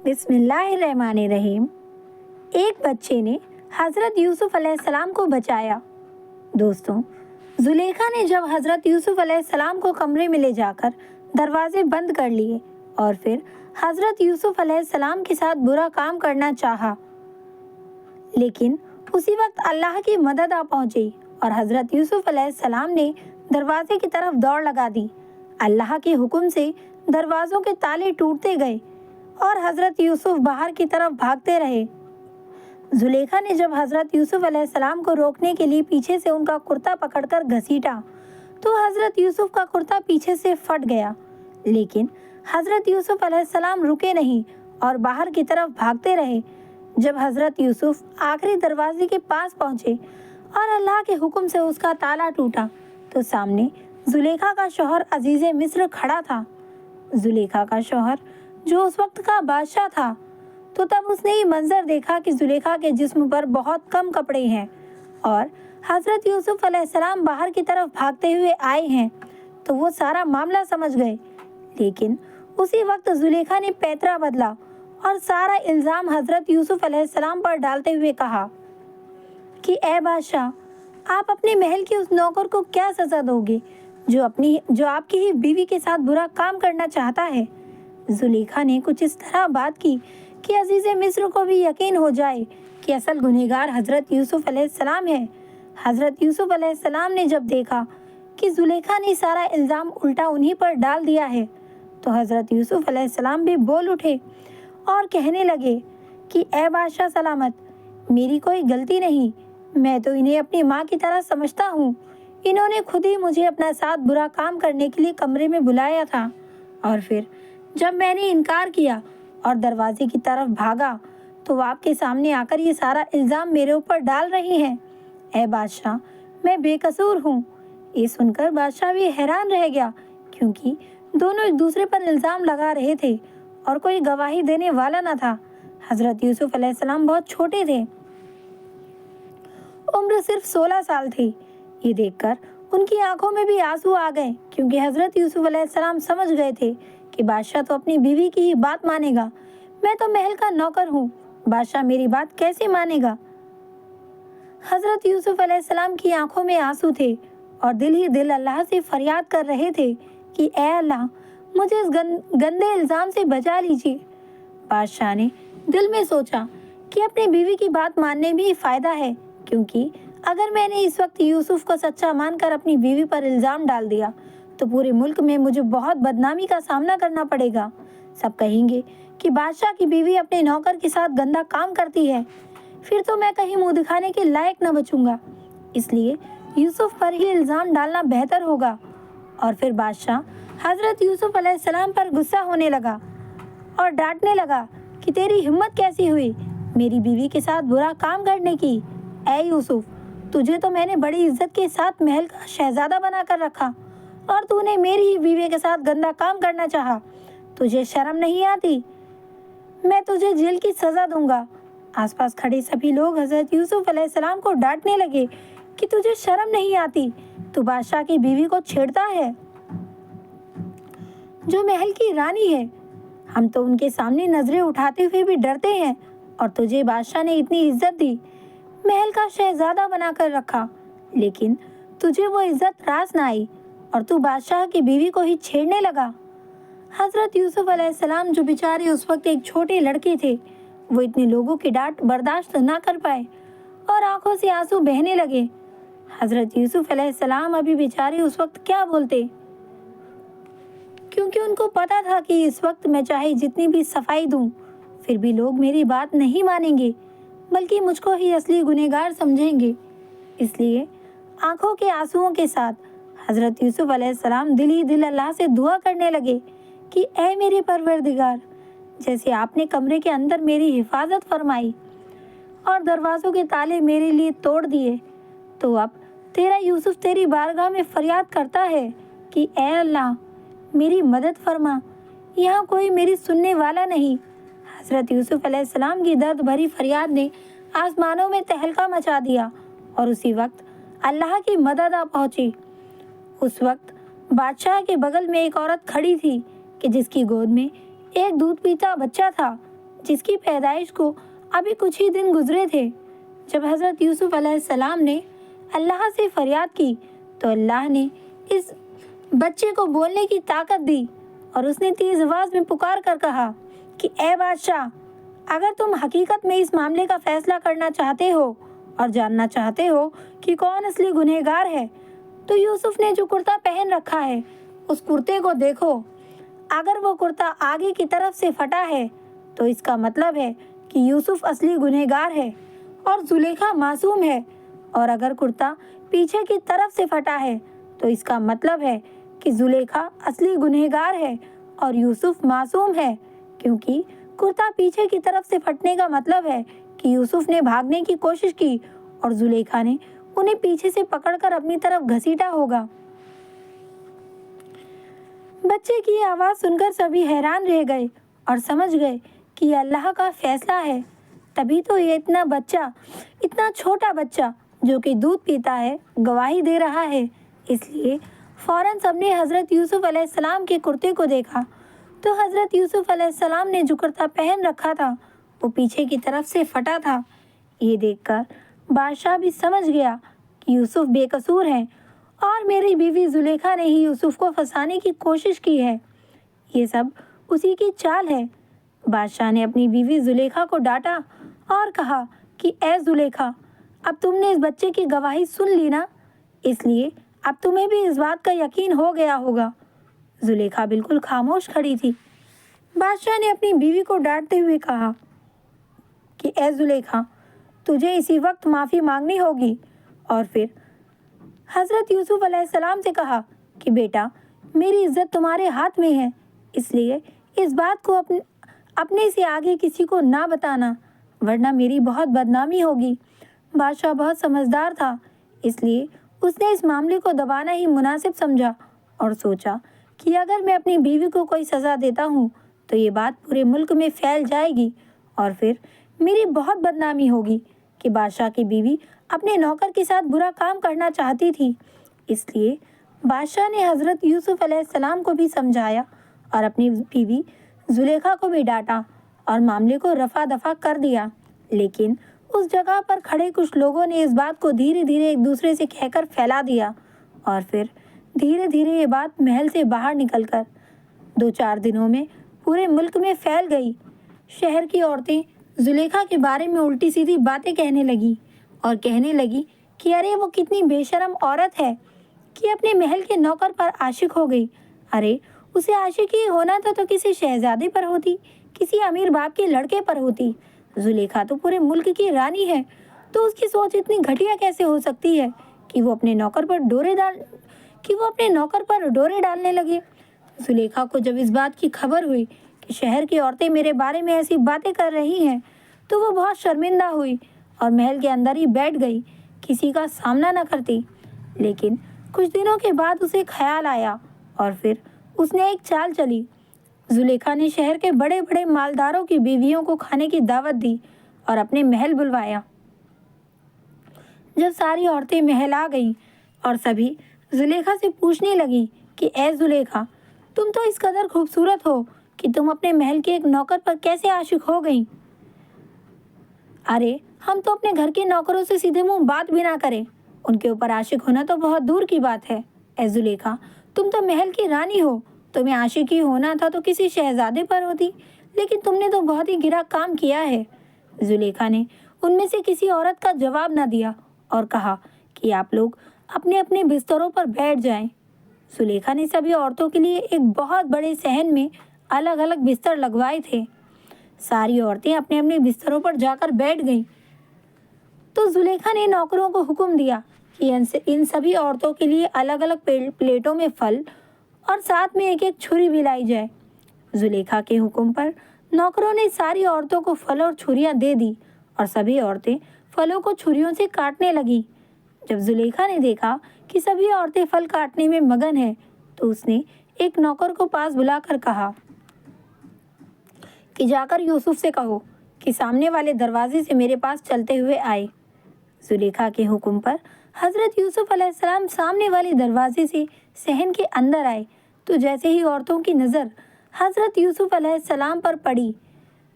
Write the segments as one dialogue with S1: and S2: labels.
S1: بسم اللہ الرحمن الرحیم۔ ایک بچے نے حضرت یوسف علیہ السلام کو بچایا۔ دوستوں، زلیخا نے جب حضرت یوسف علیہ السلام کو کمرے میں لے جا کر دروازے بند کر لیے اور پھر حضرت یوسف علیہ السلام کے ساتھ برا کام کرنا چاہا، لیکن اسی وقت اللہ کی مدد آ پہنچی اور حضرت یوسف علیہ السلام نے دروازے کی طرف دوڑ لگا دی۔ اللہ کے حکم سے دروازوں کے تالے ٹوٹتے گئے اور حضرت یوسف باہر کی طرف بھاگتے رہے۔ زلیخا نے جب حضرت یوسف علیہ السلام کو روکنے کے لیے پیچھے سے ان کا کرتا پکڑ کر گھسیٹا تو حضرت یوسف کا کرتا پیچھے سے پھٹ گیا، لیکن حضرت یوسف علیہ السلام رکے نہیں اور باہر کی طرف بھاگتے رہے۔ جب حضرت یوسف آخری دروازے کے پاس پہنچے اور اللہ کے حکم سے اس کا تالا ٹوٹا تو سامنے زلیخا کا شوہر عزیز مصر کھڑا تھا۔ زلیخا کا شوہر جو اس وقت کا بادشاہ تھا، تو تب اس نے یہ منظر دیکھا کہ زلیخا کے جسم پر بہت کم کپڑے ہیں اور حضرت یوسف علیہ السلام باہر کی طرف بھاگتے ہوئے آئے ہیں، تو وہ سارا معاملہ سمجھ گئے۔ لیکن اسی وقت زلیخا نے پیترا بدلا اور سارا الزام حضرت یوسف علیہ السلام پر ڈالتے ہوئے کہا کہ اے بادشاہ، آپ اپنے محل کے اس نوکر کو کیا سزا دو گے جو آپ کی ہی بیوی کے ساتھ برا کام کرنا چاہتا ہے؟ زلیخا نے کچھ اس طرح بات کی کہ عزیز مصر کو بھی یقین ہو جائے کہ اصل گنہگار حضرت یوسف علیہ السلام ہے۔ حضرت یوسف علیہ السلام نے جب دیکھا کہ زلیخا نے سارا الزام الٹا انہی پر ڈال دیا ہے تو حضرت یوسف علیہ السلام بھی بول اٹھے اور کہنے لگے کہ اے بادشاہ سلامت، میری کوئی غلطی نہیں، میں تو انہیں اپنی ماں کی طرح سمجھتا ہوں۔ انہوں نے خود ہی مجھے اپنا ساتھ برا کام کرنے کے لیے کمرے میں بلایا تھا، اور پھر جب میں نے انکار کیا اور دروازے کی طرف بھاگا تو وہ آپ کے سامنے آ کر یہ سارا الزام میرے اوپر ڈال رہی ہیں۔ اے بادشاہ، میں بے قصور ہوں۔ یہ سن کر بادشاہ بھی حیران رہ گیا، کیونکہ دونوں ایک دوسرے پر الزام لگا رہے تھے اور کوئی گواہی دینے والا نہ تھا۔ حضرت یوسف علیہ السلام بہت چھوٹے تھے، عمر صرف 16 سال تھی۔ یہ دیکھ کر ان کی آنکھوں میں بھی آنسو آ گئے، کیونکہ حضرت یوسف علیہ السلام سمجھ گئے تھے کہ بادشاہ تو اپنی بیوی کی ہی بات مانے گا، میں تو محل کا نوکر ہوں، بادشاہ میری بات کیسے مانے گا؟ حضرت یوسف علیہ السلام کی آنکھوں میں آنسو تھے اور دل ہی دل اللہ سے فریاد کر رہے تھے کہ اے اللہ، مجھے اس گندے الزام سے بچا لیجیے۔ بادشاہ نے دل میں سوچا کہ اپنی بیوی کی بات ماننے میں ہی فائدہ ہے، کیونکہ اگر میں نے اس وقت یوسف کو سچا مان کر اپنی بیوی پر الزام ڈال دیا تو پورے ملک میں مجھے بہت بدنامی کا سامنا کرنا پڑے گا۔ سب کہیں گے کہ بادشاہ کی بیوی اپنے نوکر کے ساتھ گندا کام کرتی ہے، پھر تو میں کہیں منہ دکھانے کے لائق نہ بچوں گا۔ اس لیے یوسف پر ہی الزام ڈالنا بہتر ہوگا۔ اور پھر بادشاہ حضرت یوسف علیہ السلام پر غصہ ہونے لگا اور ڈانٹنے لگا کہ تیری ہمت کیسی ہوئی میری بیوی کے ساتھ برا کام کرنے کی؟ اے یوسف، تجھے تو میں نے بڑی عزت کے ساتھ محل کا شہزادہ بنا کر رکھا اور تو نے میری ہی بیوی کے ساتھ گندا کام کرنا چاہا، تجھے شرم نہیں آتی؟ میں تجھے جیل کی سزا دوں گا۔ آس پاس کھڑے سبھی لوگ حضرت یوسف علیہ السلام کو ڈانٹنے لگے کہ تجھے شرم نہیں آتی، تو بادشاہ کی بیوی کو چھیڑتا ہے جو محل کی رانی ہے۔ ہم تو ان کے سامنے نظریں اٹھاتے ہوئے بھی ڈرتے ہیں، اور تجھے بادشاہ نے اتنی عزت دی، محل کا شہزادہ بنا کر رکھا، لیکن تجھے وہ عزت راس نہ آئی اور تو بادشاہ کی بیوی کو ہی چھیڑنے لگا۔ حضرت یوسف علیہ السلام جو بیچارے اس وقت ایک چھوٹے لڑکے تھے، وہ اتنے لوگوں کی ڈانٹ برداشت نہ کر پائے اور آنکھوں سے آنسو بہنے لگے۔ حضرت یوسف علیہ السلام ابھی بیچارے اس وقت کیا بولتے، کیونکہ ان کو پتا تھا کہ اس وقت میں چاہے جتنی بھی صفائی دوں پھر بھی لوگ میری بات نہیں مانیں گے، بلکہ مجھ کو ہی اصلی گنہگار سمجھیں گے۔ اس لیے آنکھوں کے آنسوؤں کے ساتھ حضرت یوسف علیہ السلام دل ہی دل اللہ سے دعا کرنے لگے کہ اے میرے پروردگار، جیسے آپ نے کمرے کے اندر میری حفاظت فرمائی اور دروازوں کے تالے میرے لیے توڑ دیے، تو اب تیرا یوسف تیری بارگاہ میں فریاد کرتا ہے کہ اے اللہ، میری مدد فرما، یہاں کوئی میری سننے والا نہیں۔ حضرت یوسف علیہ السلام کی درد بھری فریاد نے آسمانوں میں تہلکہ مچا دیا اور اسی وقت اللہ کی مدد آ پہنچی۔ اس وقت بادشاہ کے بغل میں ایک عورت کھڑی تھی کہ جس کی گود میں ایک دودھ پیتا بچہ تھا۔ جس کی پیدائش کو ابھی کچھ ہی دن گزرے تھے۔ جب حضرت یوسف علیہ السلام نے اللہ سے فریاد کی تو اللہ نے اس بچے کو بولنے کی طاقت دی اور اس نے تیز آواز میں پکار کر کہا کہ اے بادشاہ، اگر تم حقیقت میں اس معاملے کا فیصلہ کرنا چاہتے ہو اور جاننا چاہتے ہو کہ کون اصلی گنہگار ہے تو یوسف نے جو کرتا پہن رکھا ہے اس کرتے کو دیکھو۔ اگر وہ کرتا آگے کی طرف سے پھٹا ہے تو اس کا مطلب ہے کہ یوسف اصلی گنہگار ہے اور زلیخا معصوم ہے، اور اگر کرتا پیچھے کی طرف سے پھٹا ہے تو اس کا مطلب ہے کہ زلیخا اصلی گنہگار ہے اور یوسف معصوم ہے، کیونکہ کرتا پیچھے کی طرف سے پھٹنے کا مطلب ہے کہ یوسف نے بھاگنے کی کوشش کی اور زلیخا نے انہیں پیچھے سے پکڑ کر اپنی طرف گھسیٹا ہوگا۔ بچے کی آواز سن کر سبھی حیران رہ گئے اور سمجھ گئے کہ یہ اللہ کا فیصلہ ہے۔ تبھی تو یہ اتنا چھوٹا بچہ جو کہ دودھ پیتا ہے گواہی دے رہا ہے۔ اس لیے فوراً سب نے حضرت یوسف علیہ السلام کے کرتے کو دیکھا تو حضرت یوسف علیہ السلام نے جو کرتا پہن رکھا تھا وہ پیچھے کی طرف سے پھٹا تھا۔ یہ دیکھ کر بادشاہ بھی سمجھ گیا کہ یوسف بے قصور ہیں اور میری بیوی زلیخا نے ہی یوسف کو پھنسانے کی کوشش کی ہے۔ یہ سب اسی کی چال ہے۔ بادشاہ نے اپنی بیوی زلیخا کو ڈانٹا اور کہا کہ اے زلیخا، اب تم نے اس بچے کی گواہی سن لی نا، اس لیے اب تمہیں بھی اس بات کا یقین ہو گیا ہوگا۔ زلیخا بالکل خاموش کھڑی تھی۔ بادشاہ نے اپنی بیوی کو ڈانٹتے ہوئے کہا کہ اے زلیخا، تجھے اسی وقت معافی مانگنی ہوگی، اور پھر حضرت یوسف علیہ السلام سے کہا کہ بیٹا، میری عزت تمہارے ہاتھ میں ہے، اس لیے اس بات کو اپنے سے آگے کسی کو نہ بتانا، ورنہ میری بہت بدنامی ہوگی۔ بادشاہ بہت سمجھدار تھا، اس لیے اس نے اس معاملے کو دبانا ہی مناسب سمجھا اور سوچا کہ اگر میں اپنی بیوی کو کوئی سزا دیتا ہوں تو یہ بات پورے ملک میں پھیل جائے گی اور پھر میری بہت بدنامی ہوگی کہ بادشاہ کی بیوی اپنے نوکر کے ساتھ برا کام کرنا چاہتی تھی۔ اس لیے بادشاہ نے حضرت یوسف علیہ السلام کو بھی سمجھایا اور اپنی بیوی زلیخا کو بھی ڈانٹا اور معاملے کو رفع دفع کر دیا۔ لیکن اس جگہ پر کھڑے کچھ لوگوں نے اس بات کو دھیرے دھیرے ایک دوسرے سے کہہ کر پھیلا دیا اور پھر دھیرے دھیرے یہ بات محل سے باہر نکل کر 2-4 دنوں میں پورے ملک میں پھیل گئی۔ شہر کی عورتیں زلیخا کے بارے میں الٹی سیدھی باتیں کہنے لگی اور کہنے لگی کہ ارے وہ کتنی بے شرم عورت ہے کہ اپنے محل کے نوکر پر عاشق ہو گئی۔ ارے اسے عاشقی ہونا تھا تو کسی شہزادے پر ہوتی، کسی امیر باپ کے لڑکے پر ہوتی۔ زلیخا تو پورے ملک کی رانی ہے، تو اس کی سوچ اتنی گھٹیا کیسے ہو سکتی ہے کہ وہ اپنے نوکر پر ڈورے ڈالنے لگے۔ زلیخا کو جب اس بات کی خبر ہوئی کہ شہر کی عورتیں میرے بارے میں ایسی باتیں کر رہی ہیں تو وہ بہت شرمندہ ہوئی اور محل کے اندر ہی بیٹھ گئی، کسی کا سامنا نہ کرتی۔ لیکن کچھ دنوں کے بعد اسے خیال آیا اور پھر اس نے ایک چال چلی۔ زلیخا نے شہر کے بڑے بڑے مالداروں کی بیویوں کو کھانے کی دعوت دی اور اپنے محل بلوایا۔ جب ساری عورتیں محل آ گئیں اور سبھی زلیخا سے پوچھنے لگیں کہ اے زلیخا، تم تو اس قدر خوبصورت ہو کہ تم اپنے محل کے ایک نوکر پر کیسے عاشق ہو گئیں؟ ارے ہم تو اپنے گھر کے نوکروں سے سیدھے منہ بات بھی نہ کریں، ان کے اوپر عاشق ہونا تو بہت دور کی بات ہے۔ اے زلیخا، تم تو محل کی رانی ہو، تمہیں عاشقی ہونا تھا تو کسی شہزادے پر ہوتی، لیکن تم نے تو بہت ہی گرا کام کیا ہے۔ زلیخا نے ان میں سے کسی عورت کا جواب نہ دیا اور کہا کہ آپ لوگ اپنے اپنے بستروں پر بیٹھ جائیں۔ زلیخا نے سبھی عورتوں کے لیے ایک بہت بڑے صحن میں الگ الگ بستر لگوائے تھے۔ ساری عورتیں اپنے اپنے بستروں پر جا کر بیٹھ گئیں تو زلیخا نے نوکروں کو حکم دیا کہ ان سبھی عورتوں کے لیے الگ الگ پلیٹوں میں پھل اور ساتھ میں ایک ایک چھری بھی لائی جائے۔ زلیخا کے حکم پر نوکروں نے ساری عورتوں کو پھل اور چھریاں دے دی اور سبھی عورتیں پھلوں کو چھریوں سے کاٹنے لگیں۔ جب زلیخا نے دیکھا کہ سبھی عورتیں پھل کاٹنے میں مگن ہیں تو اس نے ایک نوکر کو پاس بلا کر کہا کہ جا کر یوسف سے کہو کہ سامنے والے دروازے سے میرے پاس چلتے ہوئے آئے۔ زلیخا کے حکم پر حضرت یوسف علیہ السلام سامنے والے دروازے سے صحن کے اندر آئے تو جیسے ہی عورتوں کی نظر حضرت یوسف علیہ السلام پر پڑی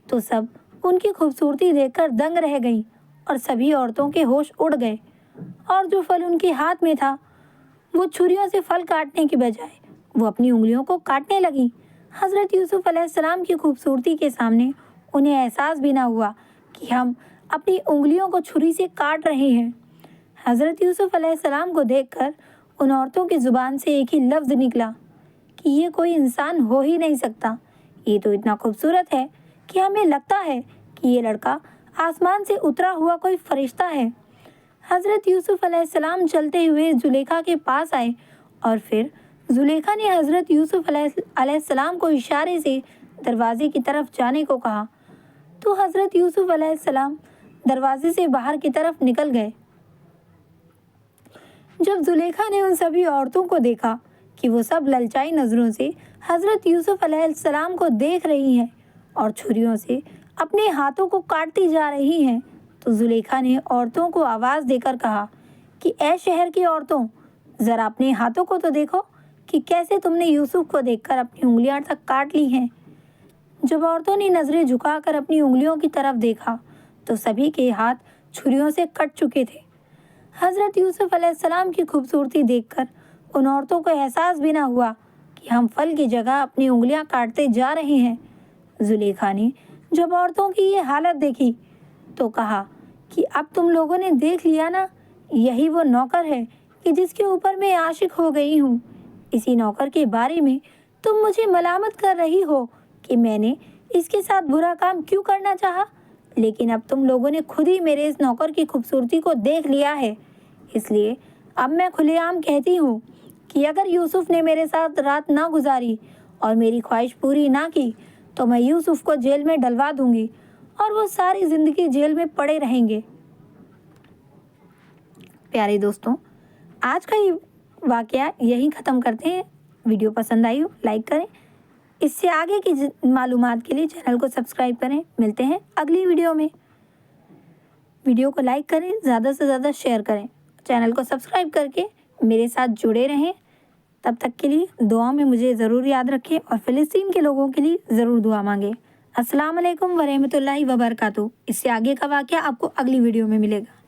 S1: تو سب ان کی خوبصورتی دیکھ کر دنگ رہ گئیں اور سبھی عورتوں کے ہوش اڑ گئے، اور جو پھل ان کے ہاتھ میں تھا وہ چھریوں سے پھل کاٹنے کی بجائے وہ اپنی انگلیوں کو کاٹنے لگیں۔ حضرت یوسف علیہ السلام کی خوبصورتی کے سامنے انہیں احساس بھی نہ ہوا کہ ہم اپنی انگلیوں کو چھری سے کاٹ رہے ہیں۔ حضرت یوسف علیہ السلام کو دیکھ کر ان عورتوں کی زبان سے ایک ہی لفظ نکلا کہ یہ کوئی انسان ہو ہی نہیں سکتا، یہ تو اتنا خوبصورت ہے کہ ہمیں لگتا ہے کہ یہ لڑکا آسمان سے اترا ہوا کوئی فرشتہ ہے۔ حضرت یوسف علیہ السلام چلتے ہوئے زلیخا کے پاس آئے اور پھر زلیخا نے حضرت یوسف علیہ السلام کو اشارے سے دروازے کی طرف جانے کو کہا تو حضرت یوسف علیہ السلام دروازے سے باہر کی طرف نکل گئے۔ جب زلیخا نے ان سبھی عورتوں کو دیکھا کہ وہ سب للچائی نظروں سے حضرت یوسف علیہ السلام کو دیکھ رہی ہیں اور چھریوں سے اپنے ہاتھوں کو کاٹتی جا رہی ہیں، تو زلیخا نے عورتوں کو آواز دے کر کہا کہ اے شہر کی عورتوں، ذرا اپنے ہاتھوں کو تو دیکھو کہ کیسے تم نے یوسف کو دیکھ کر اپنی انگلیاں تک کاٹ لی ہیں۔ جب عورتوں نے نظریں جھکا کر اپنی انگلیوں کی طرف دیکھا تو سبھی کے ہاتھ چھریوں سے کٹ چکے تھے۔ حضرت یوسف علیہ السلام کی خوبصورتی دیکھ کر ان عورتوں کو احساس بھی نہ ہوا کہ ہم پھل کی جگہ اپنی انگلیاں کاٹتے جا رہے ہیں۔ زلیخا نے جب عورتوں کی یہ حالت دیکھی تو کہا کہ اب تم لوگوں نے دیکھ لیا نا، یہی وہ نوکر ہے کہ جس کے اوپر میں عاشق ہو گئی ہوں۔ اسی نوکر کے بارے میں تم مجھے ملامت کر رہی ہو کہ میں نے اس کے ساتھ برا کام کیوں کرنا چاہا، لیکن اب تم لوگوں نے خود ہی میرے اس نوکر کی خوبصورتی کو دیکھ لیا ہے، اس لیے اب میں کھلے عام کہتی ہوں کہ اگر یوسف نے میرے ساتھ رات نہ گزاری اور میری خواہش پوری نہ کی تو میں یوسف کو جیل میں ڈلوا دوں گی اور وہ ساری زندگی جیل میں پڑے رہیں گے۔ پیارے دوستوں، آج کا یہ واقعہ یہیں ختم کرتے ہیں۔ ویڈیو پسند آئی ہو لائک کریں، اس سے آگے کی معلومات کے لیے چینل کو سبسکرائب کریں۔ ملتے ہیں اگلی ویڈیو میں۔ ویڈیو کو لائک کریں، زیادہ سے زیادہ شیئر کریں، چینل کو سبسکرائب کر کے میرے ساتھ جڑے رہیں۔ تب تک کے لیے دعا میں مجھے ضرور یاد رکھیں اور فلسطین کے لوگوں کے لیے ضرور دعا مانگیں۔ السلام علیکم ورحمۃ اللہ وبرکاتہ۔ اس سے آگے کا واقعہ آپ کو اگلی ویڈیو میں ملے گا۔